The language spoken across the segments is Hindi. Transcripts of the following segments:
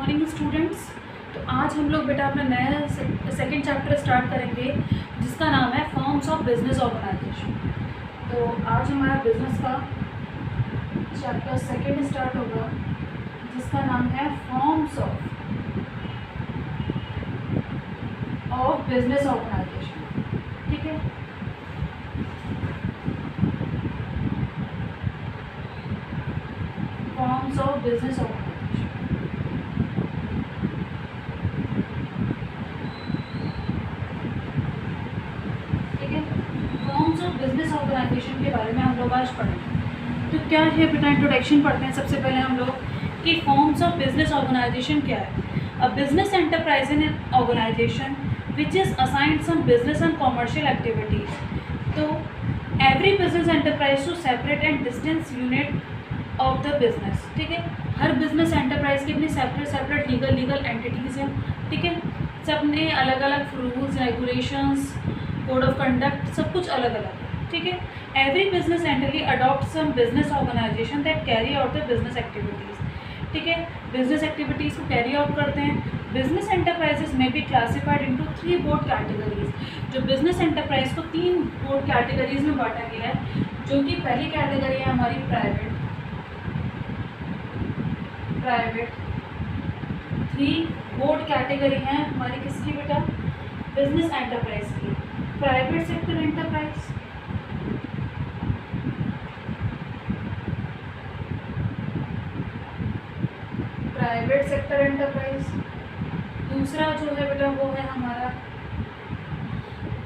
Morning students. तो आज हम लोग बेटा अपना नया सेकंड चैप्टर स्टार्ट करेंगे जिसका नाम है फॉर्म्स ऑफ बिजनेस ऑर्गेनाइजेशन। तो आज हमारा बिजनेस का चैप्टर सेकंड स्टार्ट होगा जिसका नाम है फॉर्म्स ऑफ बिजनेस ऑर्गेनाइजेशन। ठीक है, फॉर्म्स ऑफ बिजनेस ऑर्गेनाइजेशन। ठीक है, फॉर्म्स ऑफ बिजनेस ऑर्गेनाइजेशन के बारे में हम लोग आज पढ़ेंगे। तो क्या है बेटा, इंट्रोडक्शन पढ़ते हैं सबसे पहले हम लोग कि फॉर्म्स ऑफ बिजनेस ऑर्गेनाइजेशन क्या है। A business enterprise in organization which is assigned some business and commercial activities. तो every business enterprise to separate and distance unit of the business. ठीक है, हर बिजनेस एंटरप्राइज की अपनी सेपरेट लीगल एंटिटीज़ हैं। ठीक है, सबने अलग अलग rules, regulations, code of conduct, सब कुछ अलग अलग है। ठीक है, every business entity adopt some business organisation that carry out the business activities. ठीक है, बिजनेस एक्टिविटीज़ को कैरी आउट करते हैं। बिजनेस एंटरप्राइजेस में be classified into 3 board categories. जो बिजनेस एंटरप्राइज को 3 बोर्ड कैटेगरीज में बांटा गया है, जो कि पहली कैटेगरी है हमारी प्राइवेट। 3 बोर्ड कैटेगरी हैं हमारी किसकी बेटा, बिजनेस एंटरप्राइज की। Private sector enterprise, private sector enterprise. दूसरा जो है बेटा वो है हमारा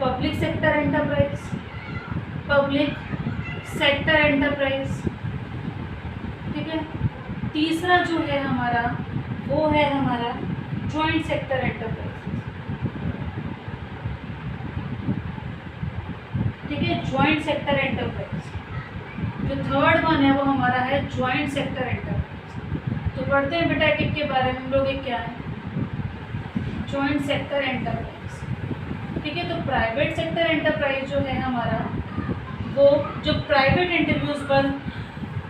public sector enterprise, public sector enterprise. ठीक है, तीसरा जो है हमारा वो है हमारा जॉइंट सेक्टर एंटरप्राइज। ठीक है, जॉइंट सेक्टर एंटरप्राइज। जो थर्ड वन है वो हमारा है जॉइंट सेक्टर एंटरप्राइज। तो पढ़ते हैं बेटा एक के बारे में हम लोग, एक क्या है जॉइंट सेक्टर एंटरप्राइज। ठीक है, तो प्राइवेट सेक्टर एंटरप्राइज जो है हमारा वो जो प्राइवेट इंटरव्यूज पर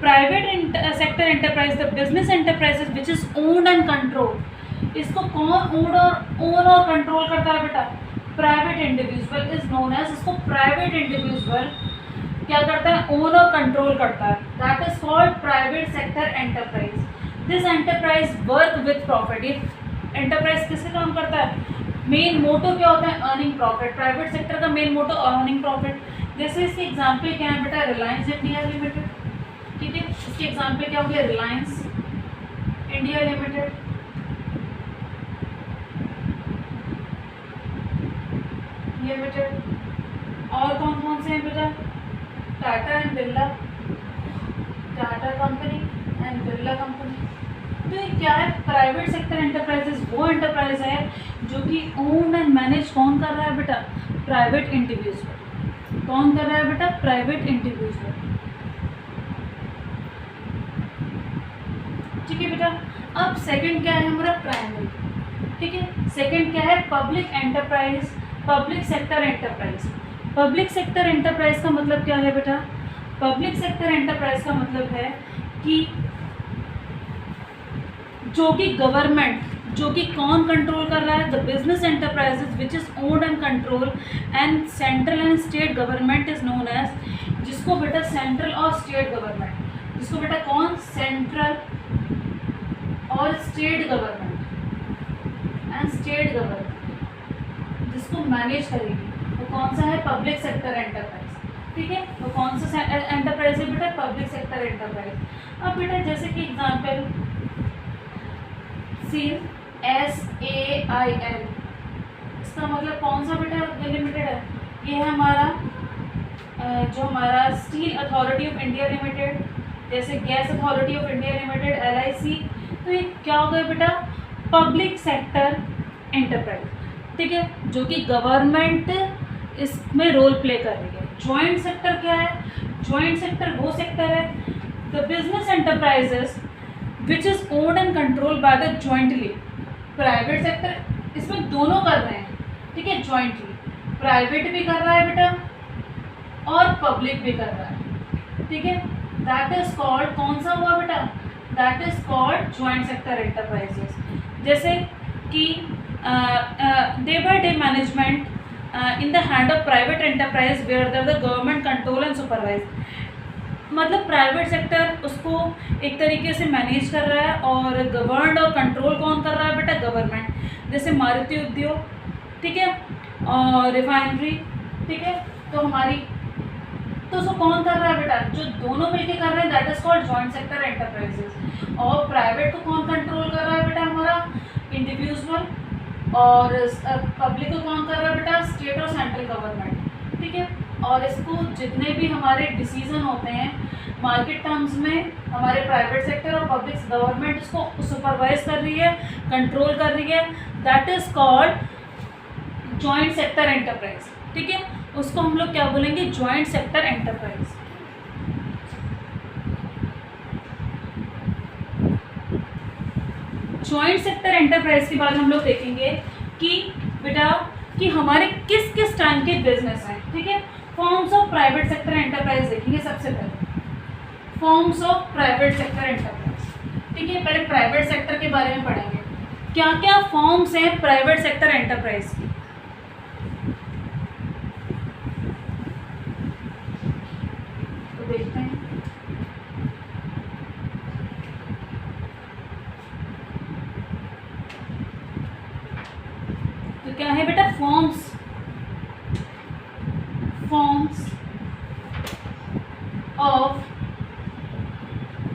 private sector enterprise the business enterprises which is owned and control. इसको कौन ओन और कंट्रोल करता है बेटा, private individual is known as. इसको प्राइवेट इंडिविजुअल क्या करता है, ओन और कंट्रोल करता है। That is called private sector enterprise. This enterprise work with profit. ये एंटरप्राइज किससे काम करता है, मेन मोटो क्या होता है, अर्निंग प्रॉफिट। प्राइवेट सेक्टर का मेन मोटो अर्निंग प्रॉफिट। जैसे इसके एग्जाम्पल क्या है बेटा, रिलायंस इंडिया लिमिटेड। ठीक है, इसके एग्जाम्पल क्या हो गया, रिलायंस इंडिया लिमिटेड, और कौन कौन से हैं बेटा, Tata and Birla, Tata company and Birla company. तो ये क्या है, प्राइवेट सेक्टर एंटरप्राइजेस वो एंटरप्राइज है जो कि ओन एंड मैनेज कौन कर रहा है बेटा, प्राइवेट इंडिविजुअल। कौन कर रहा है बेटा, प्राइवेट इंडिविजुअल। ठीक है बेटा, अब सेकंड क्या है हमारा, प्राइमरी। ठीक है, सेकंड क्या है, public enterprise, public sector enterprise. Public sector enterprise का मतलब क्या है बेटा, पब्लिक सेक्टर एंटरप्राइज का मतलब है कि जो कि गवर्नमेंट, जो कि कौन कंट्रोल कर रहा है, the business enterprises which is owned and control and central and state government is known as. जिसको बेटा सेंट्रल और स्टेट गवर्नमेंट, जिसको बेटा कौन, सेंट्रल और state government and state government जिसको मैनेज करेगी वो कौन सा है, पब्लिक सेक्टर एंटरप्राइज। ठीक है, वो कौन सा एंटरप्राइज है बेटा, पब्लिक सेक्टर एंटरप्राइज। अब बेटा जैसे कि एग्जांपल SAIL, SAIL, इसका मतलब कौन सा बेटा लिमिटेड है, ये है हमारा जो हमारा steel authority of India limited, जैसे gas authority of India limited, LIC। तो ये क्या हो गया बेटा, पब्लिक सेक्टर एंटरप्राइज। ठीक है, जो कि गवर्नमेंट इसमें रोल प्ले कर रही है। जॉइंट सेक्टर क्या है, जॉइंट सेक्टर वो सेक्टर है the business enterprises which is owned and control by the jointly. Private sector इसमें दोनों कर रहे हैं। ठीक है, जॉइंटली प्राइवेट भी कर रहा है बेटा और पब्लिक भी कर रहा है। ठीक है, दैट इज कॉल्ड, कौन सा हुआ बेटा, that is called joint sector enterprises. जैसे कि day by day management in the hand of private enterprise where the government control and supervise, मतलब प्राइवेट सेक्टर उसको एक तरीके से मैनेज कर रहा है और गवर्नड और कंट्रोल कौन कर रहा है बेटा, गवर्नमेंट। जैसे मारुति उद्योग, ठीक है, और रिफाइनरी, ठीक है, तो हमारी तो उसको कौन कर रहा है बेटा, जो दोनों मिलके कर रहे हैं, that is called joint sector enterprises. और प्राइवेट को कौन कंट्रोल कर रहा है बेटा, हमारा इंडिविजुअल, और पब्लिक को कौन कर रहा है बेटा, स्टेट और सेंट्रल गवर्नमेंट, ठीक है। और इसको जितने भी हमारे डिसीजन होते हैं मार्केट टर्म्स में, हमारे प्राइवेट सेक्टर और पब्लिक गवर्नमेंट इसको सुपरवाइज कर रही है, कंट्रोल कर रही है, that is called joint sector enterprise, ठीक है। उसको हम लोग क्या बोलेंगे, joint sector enterprise. Joint sector enterprise के बाद हम लोग देखेंगे कि बेटा कि हमारे किस किस टाइम के बिजनेस हैं, ठीक है। Forms of private sector enterprise देखेंगे सबसे पहले, forms of private sector enterprise, ठीक है। पहले प्राइवेट सेक्टर के बारे में पढ़ेंगे, क्या क्या फॉर्म्स हैं प्राइवेट सेक्टर एंटरप्राइज की। तो देखते हैं, तो क्या है बेटा, फॉर्म्स ऑफ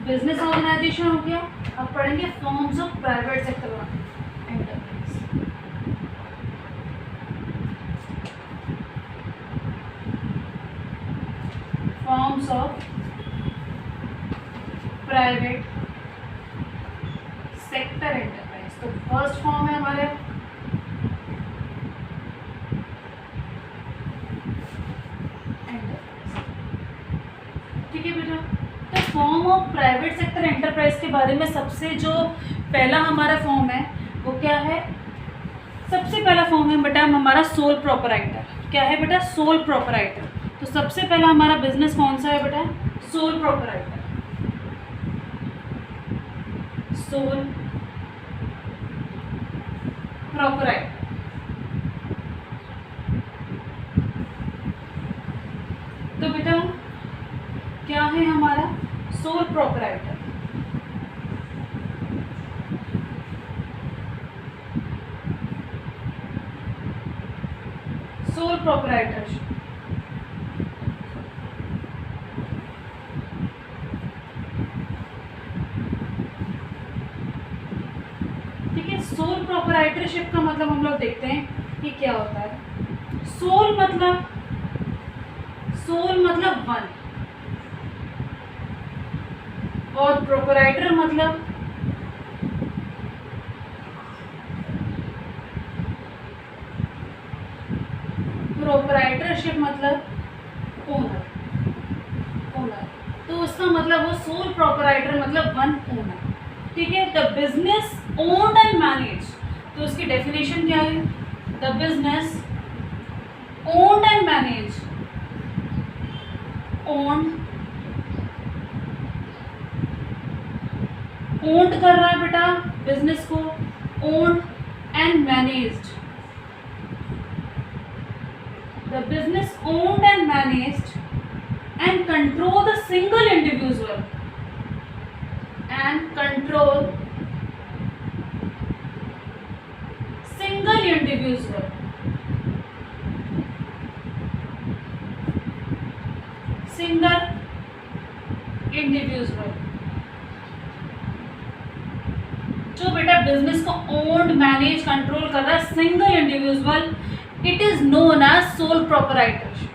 बिजनेस ऑर्गेनाइजेशन हो गया। अब पढ़ेंगे forms of private sector enterprise. Forms of private sector enterprise. तो फर्स्ट फॉर्म है हमारे ठीक है बेटा। तो form of private sector enterprise के बारे में सबसे जो पहला हमारा फॉर्म है वो क्या है, सबसे पहला फॉर्म है बेटा हमारा सोल प्रोपराइटर। क्या है बेटा, सोल प्रोपराइटर। तो सबसे पहला हमारा बिजनेस कौन सा है बेटा, सोल प्रोपराइटर। सोल प्रोपराइटर, तो बेटा क्या है हमारा सोल प्रोपराइटर। सोल प्रोपराइटरशिप, ठीक है। सोल प्रोपराइटरशिप का मतलब हम लोग देखते हैं कि क्या होता है। सोल मतलब वन, और प्रोपराइटर मतलब प्रोपराइटरशिप मतलब ओनर। तो उसका मतलब वो सोल प्रोपराइटर मतलब वन ओनर, ठीक है। The business owned and manage, तो उसकी डेफिनेशन क्या है, the business owned and manage, owned कर रहा है बेटा बिजनेस को, owned and managed, the business owned and managed and control the single individual and control single individual जो बेटा बिजनेस को ओन्ड मैनेज कंट्रोल कर रहा है single individual, it is known as sole proprietorship,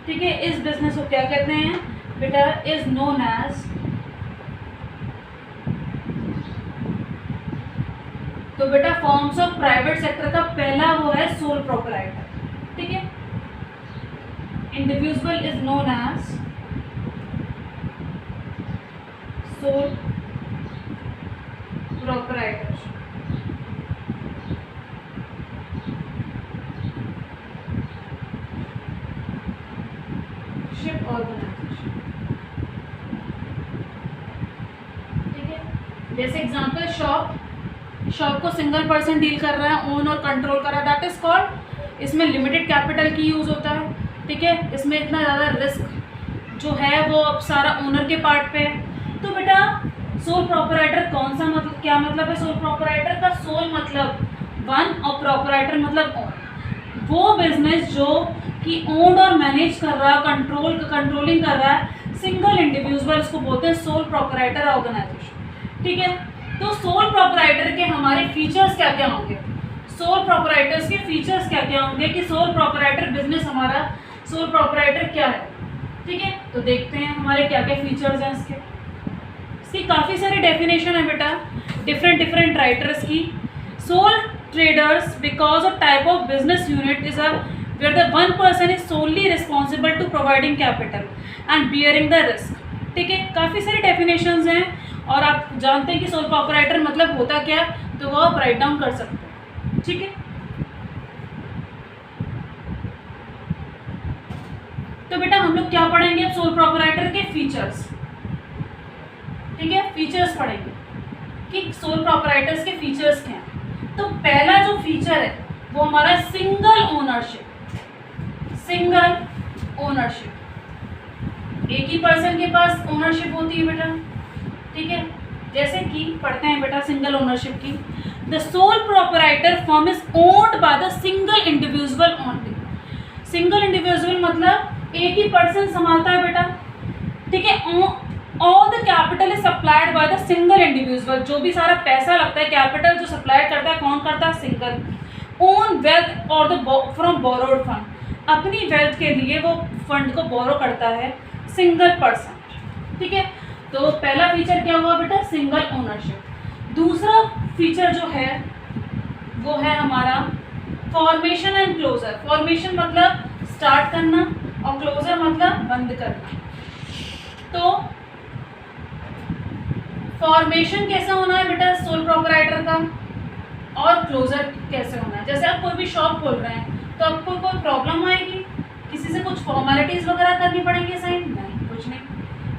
ठीक है। इस बिजनेस को क्या कहते हैं बेटा, इज नोन एज, तो बेटा फॉर्म्स ऑफ प्राइवेट सेक्टर का पहला वो है सोल प्रोपराइटर, ठीक है। Individual is known as sole proprietor, organisation, ठीक है। जैसे एग्जांपल शॉप, शॉप को सिंगल पर्सन डील कर रहा है, ओन और कंट्रोल कर रहा है, दैट इज कॉल्ड, इसमें लिमिटेड कैपिटल की यूज़ होता है, ठीक है, इसमें इतना ज़्यादा रिस्क जो है वो अब सारा ओनर के पार्ट पे है। तो बेटा सोल प्रोपराइटर कौन सा, मतलब क्या मतलब है सोल प्रोपराइटर का? सोल मतलब वन और प्रोपराइटर मतलब ओन। वो बिजनेस जो कि ओन और मैनेज कर रहा है, कंट्रोलिंग कर रहा है सिंगल इंडिविजुअल, उसको बोलते हैं सोल प्रोपराइटर ऑर्गेनाइजेशन, ठीक है। तो सोल प्रोपराइटर के हमारे फीचर्स क्या क्या होंगे, सोल प्रोपराइटर्स के फीचर्स क्या क्या होंगे कि सोल प्रोपराइटर बिजनेस हमारा सोल प्रोपराइटर क्या है, ठीक है। तो देखते हैं हमारे क्या क्या फीचर्स हैं इसकी काफ़ी सारी डेफिनेशन है बेटा डिफरेंट राइटर्स की। Sole traders because a type of business unit is a where the one person is solely responsible to providing capital and bearing the risk, ठीक है। काफ़ी सारी डेफिनेशंस हैं और आप जानते हैं कि सोल प्रोपराइटर मतलब होता क्या, तो वो आप राइट डाउन कर सकते हैं, ठीक है। तो बेटा हम लोग क्या पढ़ेंगे अब, सोल प्रोपराइटर के फीचर्स, ठीक है, फीचर्स पढ़ेंगे कि सोल प्रोपराइटर्स के फीचर्स क्या हैं। तो पहला जो फीचर है वो हमारा सिंगल ओनरशिप, सिंगल ओनरशिप, एक ही पर्सन के पास ओनरशिप होती है बेटा, ठीक है। जैसे कि पढ़ते हैं बेटा सिंगल ओनरशिप की, the sole proprietor firm is owned by the single individual only. Single individual मतलब एक ही पर्सन संभालता है बेटा, ठीक है। All the capital is supplied by the single individual, जो भी सारा पैसा लगता है कैपिटल जो सप्लाई करता है कौन करता है, सिंगल। ओन वेल्थ और द फ्रॉम बोरोड फंड, अपनी वेल्थ के लिए वो फंड को बोरो करता है सिंगल पर्सन, ठीक है। तो पहला फीचर क्या हुआ बेटा, सिंगल ओनरशिप। दूसरा फीचर जो है वो है हमारा फॉर्मेशन एंड क्लोजर। फॉर्मेशन मतलब स्टार्ट करना और क्लोजर मतलब बंद करना। तो फॉर्मेशन कैसा होना है बेटा सोल प्रोपराइटर का, और क्लोजर कैसे होना है। जैसे आप कोई भी शॉप खोल रहे हैं तो आपको कोई प्रॉब्लम आएगी, किसी से कुछ फॉर्मेलिटीज वगैरह करनी पड़ेंगी, साइन नहीं, कुछ नहीं,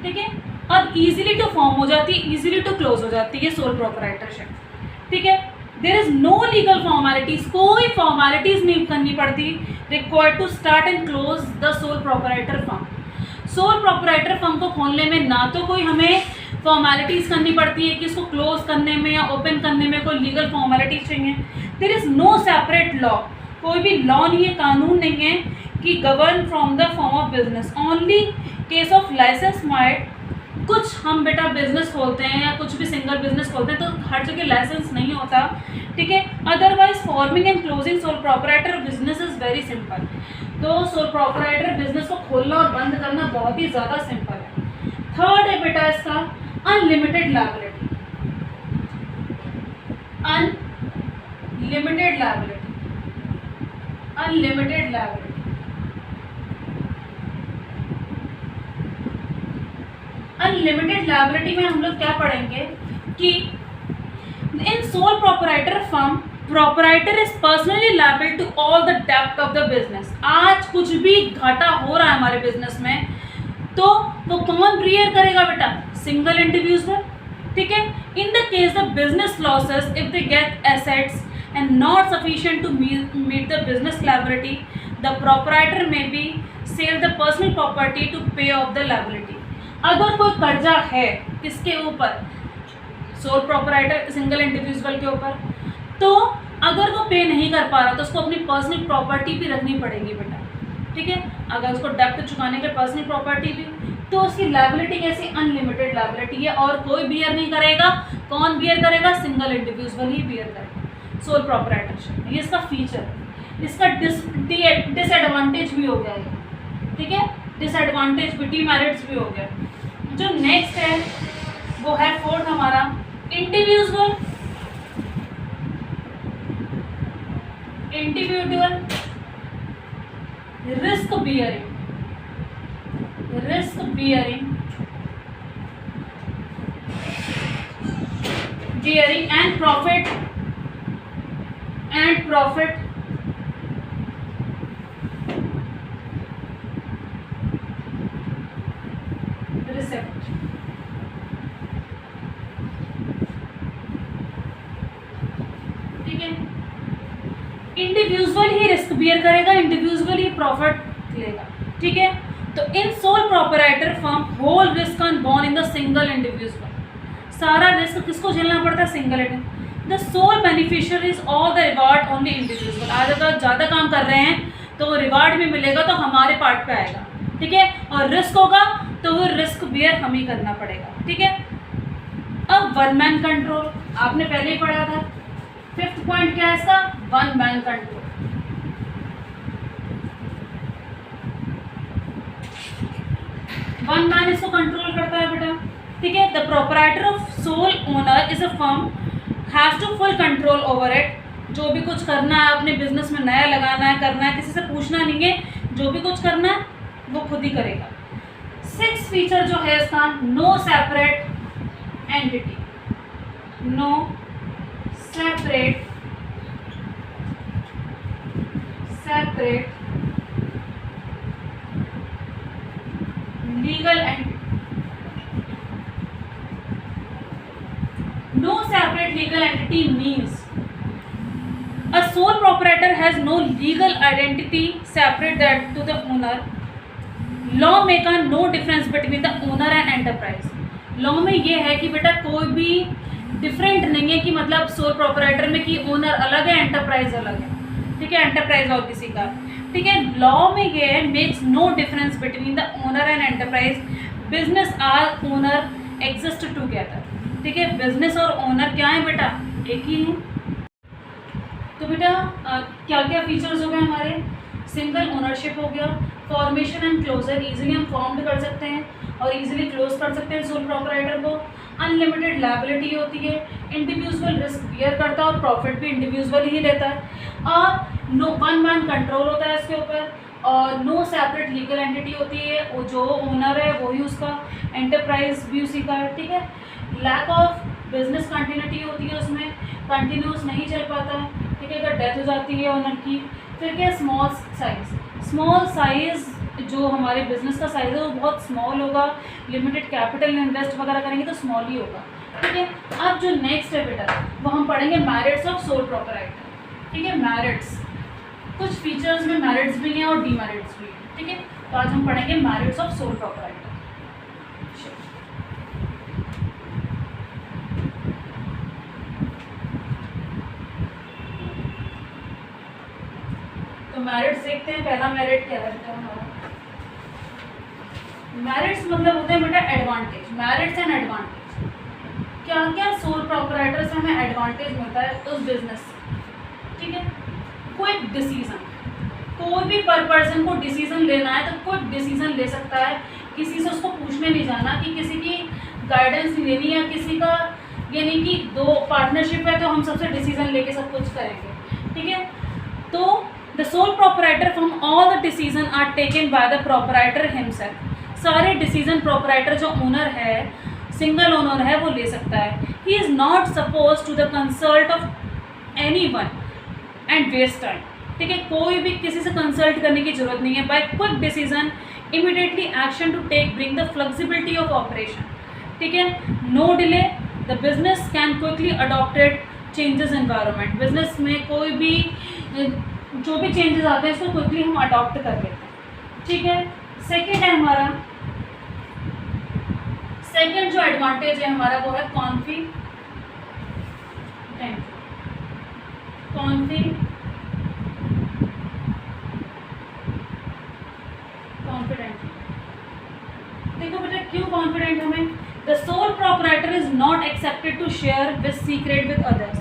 ठीक है। अब इजीली टू फॉर्म हो जाती है, इजीली टू क्लोज हो जाती है सोल प्रोपराइटरशिप, ठीक है। There is no legal formalities, कोई फॉर्मेलिटीज नहीं करनी पड़ती required to start and close the sole proprietor firm. Sole proprietor firm को खोलने में ना तो कोई हमें फॉर्मेलिटीज़ करनी पड़ती है कि इसको क्लोज करने में या ओपन करने में कोई लीगल फॉर्मेलिटीज चाहिए। There is no separate law, कोई भी लॉ नहीं है, कानून नहीं है कि govern from the form of business. Only case of licence might, कुछ हम बेटा बिजनेस खोलते हैं या कुछ भी सिंगल बिजनेस खोलते हैं तो हर जगह लाइसेंस नहीं होता, ठीक है। Otherwise forming and closing sole proprietor business is very simple. तो सोल प्रोपराइटर बिजनेस को खोलना और बंद करना बहुत ही ज़्यादा सिंपल है। थर्ड है बेटा इसका unlimited liability, unlimited liability, unlimited liability. Unlimited liability में हम लोग क्या पढ़ेंगे कि in sole proprietor firm proprietor is personally liable to all the डेप्थ ऑफ द बिजनेस। आज कुछ भी घाटा हो रहा है हमारे बिजनेस में तो वो कौन बियर करेगा बेटा, सिंगल इंडिविजुअल, ठीक है। In the case the business losses if they get assets and not sufficient to meet the business liability the proprietor may be sell the personal property to pay off the liability. अगर कोई कर्जा है किसके ऊपर, सोल प्रोपराइटर सिंगल इंडिविजुअल के ऊपर, तो अगर वो पे नहीं कर पा रहा तो उसको अपनी पर्सनल प्रॉपर्टी भी रखनी पड़ेगी बेटा, ठीक है। अगर उसको डेप्ट चुकाने के पर्सनल प्रॉपर्टी भी, तो उसकी लायबिलिटी कैसी, अनलिमिटेड लायबिलिटी है और कोई बियर नहीं करेगा। कौन बियर करेगा, सिंगल इंडिविजुअल ही बियर करेगा सोल प्रोपराइटरशिप। ये इसका फीचर है। इसका डिसएडवांटेज भी हो गया है, ठीक है, डिसएडवांटेज भी, डिमेरिट्स भी हो गया। जो नेक्स्ट है वो है फोर्थ हमारा individual risk bearing, risk bearing and profit receipt. Individual ही रिस्क बियर करेगा, इंडिविजुअल ही प्रॉफिट लेगा, ठीक है। तो in sole proprietor firm whole risk on borne in the single individual, सारा रिस्क किसको झेलना पड़ता है? Single individual. The sole beneficiary is all the reward only individual. आज अगर ज़्यादा काम कर रहे हैं तो रिवार्ड भी मिलेगा तो हमारे पार्ट पे आएगा, ठीक है, और रिस्क होगा तो वो रिस्क बियर हम ही करना पड़ेगा, ठीक है। अब वन मैन कंट्रोल आपने पहले ही पढ़ा था, 5th पॉइंट क्या है इसका? One man control. One man इसको कंट्रोल करता है बेटा, ठीक है। The proprietor of sole owner is a firm has to full control over it. जो भी कुछ करना है अपने बिजनेस में, नया लगाना है, करना है, किसी से पूछना नहीं है, जो भी कुछ करना है वो खुद ही करेगा। 6th फीचर जो है इसका, no separate entity, no separate legal entity. No separate legal entity means a sole proprietor has no legal identity separate that to the owner. Law make a no difference between the owner and enterprise. Law में ये है कि बेटा कोई भी डिफरेंट नहीं है कि मतलब सोल प्रोपराइटर में कि ओनर अलग है, एंटरप्राइज अलग है, ठीक है, एंटरप्राइज और किसी का, ठीक है। लॉ में ये है makes no difference between the owner and enterprise, business or owner exist together, ठीक है। बिजनेस और ओनर क्या है बेटा? एक ही है। तो बेटा क्या क्या फीचर्स हो गए हमारे? सिंगल ओनरशिप हो गया, फॉर्मेशन एंड क्लोजर, इजीली हम फॉर्म कर सकते हैं और इजीली क्लोज कर सकते हैं सोल प्रोपराइटर को। अनलिमिटेड लायबिलिटी होती है, इंडिविजुअल रिस्क बियर करता है और प्रॉफिट भी इंडिविजुअल ही लेता है, और नो वन मैन कंट्रोल होता है इसके ऊपर, और नो सेपरेट लीगल एंटिटी होती है, वो जो ओनर है वही उसका, एंटरप्राइज भी उसी का है, ठीक है। लैक ऑफ बिजनेस कंटिन्यूटी होती है, उसमें कंटिन्यूस नहीं चल पाता, ठीक है, अगर डेथ हो जाती है ओनर की। फिर क्या? स्मॉल साइज जो हमारे बिजनेस का साइज है वो बहुत स्मॉल होगा, लिमिटेड कैपिटल इन्वेस्ट वगैरह करेंगे तो स्मॉल ही होगा, ठीक है। अब जो नेक्स्ट है बेटा वो हम पढ़ेंगे मेरिट्स ऑफ सोल प्रोपराइटर, ठीक है। मेरिट्स, कुछ फीचर्स में मेरिट्स भी हैं और डीमेरिट्स भी हैं, ठीक है। तो आज हम पढ़ेंगे मेरिट्स ऑफ सोल प्रोपराइटर। तो मेरिट्स देखते हैं, पहला मेरिट क्या है बेटा हमारा? मेरिट्स मतलब होते हैं बेटा एडवांटेज, मेरिट्स एंड एडवांटेज। क्या क्या सोल प्रोपराइटर से हमें एडवांटेज मिलता है उस बिजनेस से, ठीक है। क्विक डिसीजन, कोई भी पर पर्सन को डिसीजन लेना है तो क्विक डिसीजन ले सकता है, किसी से उसको पूछने नहीं जाना, कि किसी की गाइडेंस नहीं लेनी, या किसी का ये नहीं कि दो पार्टनरशिप है तो हम सबसे डिसीजन लेके सब कुछ करेंगे, ठीक है। तो the sole proprietor from all the decision are taken by the proprietor himself. सारे डिसीजन प्रोपराइटर जो ओनर है, सिंगल ओनर है, वो ले सकता है। He is not suppose to the consult of anyone and waste time, ठीक है। कोई भी किसी से कंसल्ट करने की जरूरत नहीं है। By quick decision immediately action to take bring the flexibility of operation, ठीक है। No delay, the business can quickly adopted changes environment. Business में कोई भी जो भी चेंजेस आते हैं इसको क्विकली हम अडॉप्ट कर लेते हैं, ठीक है। सेकेंड है हमारा, सेकेंड जो एडवांटेज है हमारा वो है कॉन्फिडेंट। देखो बेटा क्यों कॉन्फिडेंट हमें? The sole proprietor is not accepted to share with secret with others,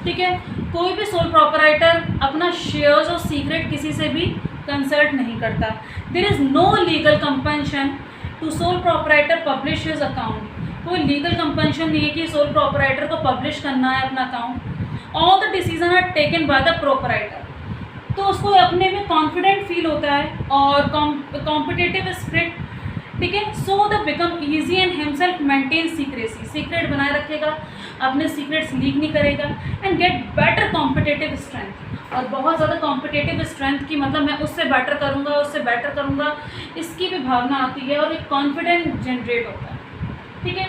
ठीक है। कोई भी सोल प्रोपराइटर अपना शेयर्स और सीक्रेट किसी से भी कंसल्ट नहीं करता। There is no legal compulsion to sole proprietor publish his account. कोई लीगल कंपल्शन नहीं है कि सोल प्रोपराइटर को पब्लिश करना है अपना account. All the decision are taken by the proprietor, तो उसको अपने में कॉन्फिडेंट फील होता है और कॉम्पिटिटिव स्पिरिट, ठीक है। So the become easy and himself maintain secrecy, secret बनाए रखेगा, अपने सीक्रेट्स लीक नहीं करेगा, and get better competitive strength. और बहुत ज़्यादा कॉम्पिटिटिव स्ट्रेंथ की मतलब मैं उससे बेटर करूँगा, उससे बेटर करूँगा, इसकी भी भावना आती है और एक कॉन्फिडेंस जनरेट होता है, ठीक है।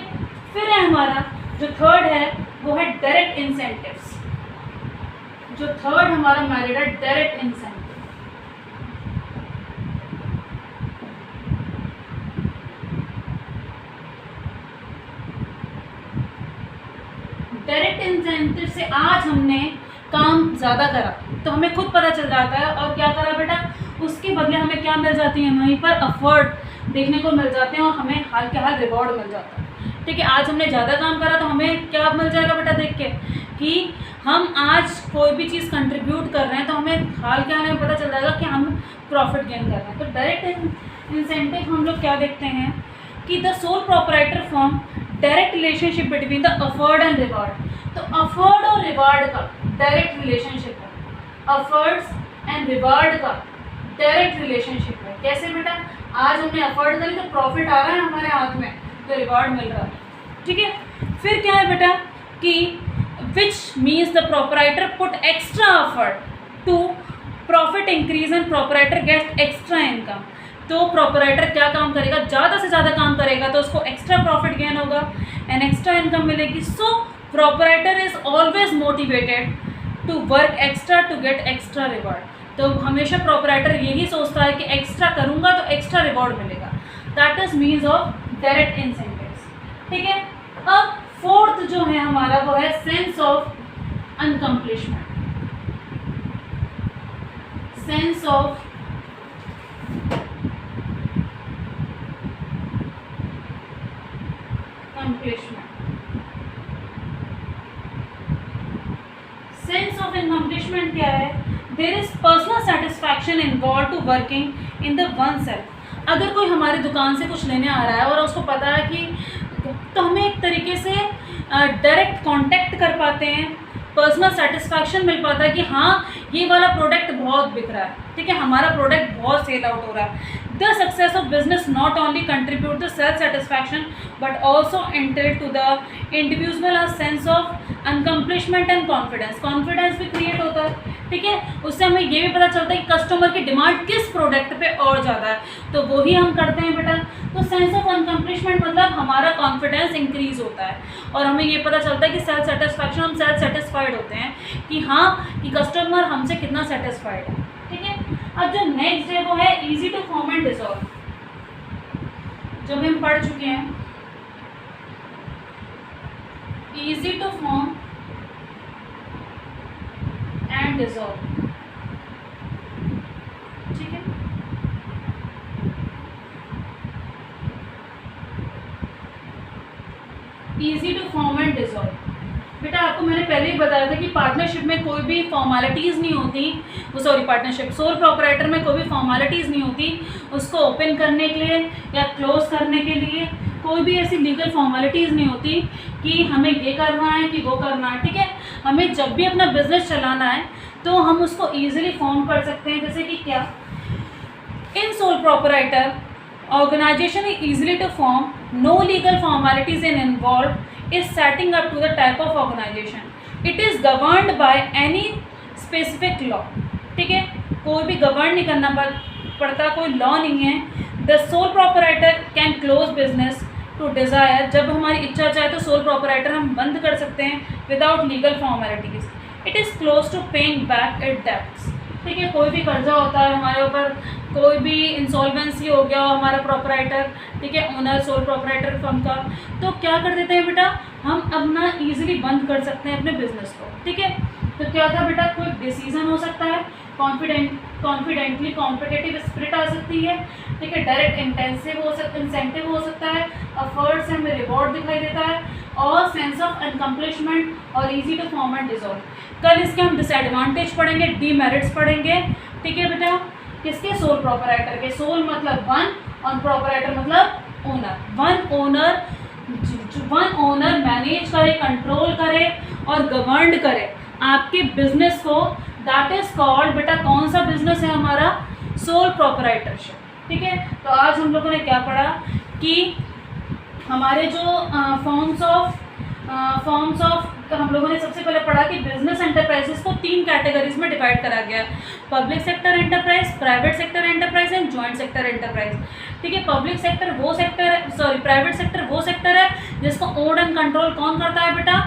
फिर है हमारा जो थर्ड है वो है डायरेक्ट इंसेंटिव्स। जो थर्ड हमारा मैरिड है डायरेक्ट इंसेंटिव। डायरेक्ट इंसेंटिव से आज हमने काम ज़्यादा करा तो हमें खुद पता चल जाता है, और क्या करा बेटा, उसके बदले हमें क्या मिल जाती है, वहीं पर अफर्ट देखने को मिल जाते हैं और हमें हाल के हाल रिवॉर्ड मिल जाता है। ठीक है, आज हमने ज़्यादा काम करा तो हमें क्या मिल जाएगा बेटा, देख के कि हम आज कोई भी चीज़ कंट्रीब्यूट कर रहे हैं तो हमें हाल के हाल में पता चल जाएगा कि हम प्रॉफिट गेन कर रहे हैं। तो डायरेक्ट इंसेंटिव हम लोग क्या देखते हैं कि the sole proprietor form direct relationship between the afford and reward. तो अफर्ड और रिवार्ड का डायरेक्ट रिलेशनशिप है, अफर्ड्स एंड रिवार्ड का डायरेक्ट रिलेशनशिप है। कैसे बेटा, आज हमने अफर्ड करी तो प्रॉफिट आ रहा है हमारे हाथ में, तो रिवार्ड मिल रहा है। ठीक है, फिर क्या है बेटा कि which means the proprietor put extra effort to profit increase and proprietor gets extra income. तो प्रोपराइटर क्या काम करेगा, ज़्यादा से ज़्यादा काम करेगा तो उसको एक्स्ट्रा प्रॉफिट गेन होगा एंड एक्स्ट्रा इनकम मिलेगी। So proprietor is always motivated to work extra to get extra reward. तो हमेशा प्रोपराइटर यही सोचता है कि एक्स्ट्रा करूँगा तो एक्स्ट्रा रिवॉर्ड मिलेगा। That is means of direct incentives. ठीक है, अब फोर्थ जो है हमारा वो है sense of accomplishment. Sense of accomplishment. Sense of accomplishment क्या है? There is personal satisfaction involved to working in the oneself. अगर कोई हमारी दुकान से कुछ लेने आ रहा है और उसको पता है कि, तो हमें एक तरीके से डायरेक्ट कांटेक्ट कर पाते हैं, पर्सनल सेटिस्फैक्शन मिल पाता है कि हाँ ये वाला प्रोडक्ट बहुत बिक रहा है, ठीक है, हमारा प्रोडक्ट बहुत सेल आउट हो रहा है। The success of business not only contribute the self satisfaction but also entail to the individual a sense of accomplishment and confidence. Confidence भी क्रिएट होता है, ठीक है, उससे हमें ये भी पता चलता है कि कस्टमर की डिमांड किस प्रोडक्ट पे और ज़्यादा है, तो वो ही हम करते हैं बेटा। तो सेंस ऑफ अनकम्प्लिशमेंट मतलब हमारा कॉन्फिडेंस इंक्रीज होता है और हमें ये पता चलता है कि सेल्फ सेटिस्फैक्शन, हम सेल्फ सेटिस्फाइड होते हैं कि हाँ कि कस्टमर हमसे कितना सेटिस्फाइड है। ठीक है, अब जो नेक्स्ट है वो है easy to form and dissolve, जो भी हम पढ़ चुके हैं। Easy to form and dissolve, ठीक है। Easy to form and dissolve बेटा, आपको मैंने पहले ही बताया था कि पार्टनरशिप में कोई भी फॉर्मेलिटीज़ नहीं होती, वो सॉरी पार्टनरशिप सोल प्रोपराइटर में कोई भी फॉर्मेलिटीज़ नहीं होती, उसको ओपन करने के लिए या क्लोज करने के लिए कोई भी ऐसी लीगल फॉर्मेलिटीज़ नहीं होती कि हमें ये करना है कि वो करना है। ठीक है, हमें जब भी अपना बिजनेस चलाना है तो हम उसको ईजिली फॉर्म कर सकते हैं। जैसे कि क्या, in sole proprietor organization is easily to form, no legal formalities in involved is setting up to the type of organization, it is governed by any specific law। ठीक है, कोई भी गवर्न नहीं करना पड़ता, कोई लॉ नहीं है। the sole proprietor can close business to desire, जब हमारी इच्छा चाहे तो सोल प्रोपराइटर हम बंद कर सकते हैं without legal formalities. it is close to paying back its debts। ठीक है, कोई भी कर्जा होता है हमारे ऊपर, कोई भी इंसॉल्वेंसी हो गया हमारा प्रोपराइटर, ठीक है, ओनर सोल प्रोपराइटर फर्म का, तो क्या कर देते हैं बेटा, हम अपना इजीली बंद कर सकते हैं अपने बिजनेस को। ठीक है, तो क्या था बेटा, कोई डिसीजन हो सकता है, कॉन्फिडेंटली कॉम्पिटिटिव स्पिरिट आ सकती है, ठीक है, डायरेक्ट इंसेंटिव हो सकता है, अफर्ट से हमें रिवॉर्ड दिखाई देता है, और सेंस ऑफ अनकम्प्लिशमेंट और easy to form and dissolve. कल इसके हम डिसएडवांटेज पढ़ेंगे, डीमेरिट्स पढ़ेंगे। ठीक है बेटा, किसके, सोल प्रोपराइटर के। सोल मतलब वन और प्रोपराइटर मतलब ओनर। वन ओनर मैनेज करे, कंट्रोल करे और गवर्न करे आपके बिजनेस को, दैट इज कॉल्ड बेटा, कौन सा बिजनेस है हमारा, सोल प्रोपराइटरशिप। ठीक है, तो आज हम लोगों ने क्या पढ़ा कि हमारे जो फॉर्म्स ऑफ हम लोगों ने सबसे पहले पढ़ा कि बिजनेस एंटरप्राइजेस को 3 कैटेगरीज में डिवाइड करा गया, public sector enterprise, private sector enterprise and joint sector enterprise. ठीक है, पब्लिक सेक्टर वो सेक्टर, सॉरी प्राइवेट सेक्टर वो सेक्टर है जिसको ओन एंड कंट्रोल कौन करता है बेटा,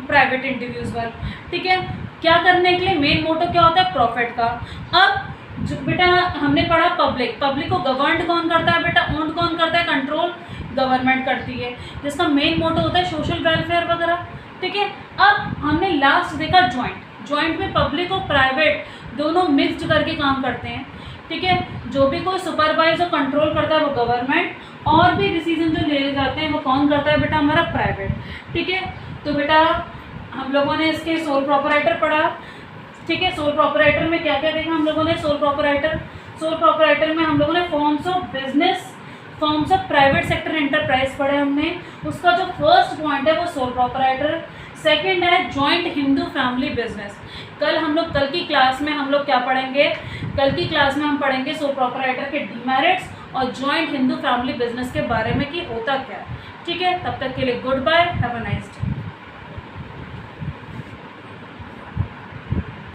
प्राइवेट इंडिविजुअल। ठीक है, क्या करने के लिए, मेन मोटो क्या होता है, प्रॉफिट का। अब जो बेटा हमने पढ़ा पब्लिक, पब्लिक को गवर्न कौन करता है बेटा, ओन कौन करता है, कंट्रोल गवर्नमेंट करती है, जिसका मेन मोटो होता है सोशल वेलफेयर वगैरह, ठीक है। अब हमने लास्ट देखा ज्वाइंट, ज्वाइंट में पब्लिक और प्राइवेट दोनों मिक्स्ड करके काम करते हैं, ठीक है। जो भी कोई सुपरवाइज और कंट्रोल करता है वो गवर्नमेंट, और भी डिसीजन जो ले जाते हैं वो कौन करता है बेटा, हमारा प्राइवेट, ठीक है। तो बेटा हम लोगों ने इसके सोल प्रोपराइटर पढ़ा, ठीक है। सोल प्रोपराइटर में क्या क्या देखा हम लोगों ने, सोल प्रोपराइटर में हम लोगों ने forms of business, forms of private sector enterprise पढ़े हमने। उसका जो फर्स्ट पॉइंट है वो सोल प्रोपराइटर, सेकंड है जॉइंट हिंदू फैमिली बिजनेस। कल की क्लास में हम लोग क्या पढ़ेंगे, कल की क्लास में हम पढ़ेंगे सोल प्रोपराइटर के डीमेरिट्स और जॉइंट हिंदू फैमिली बिजनेस के बारे में कि होता क्या है, ठीक है। तब तक के लिए goodbye, have a nice day.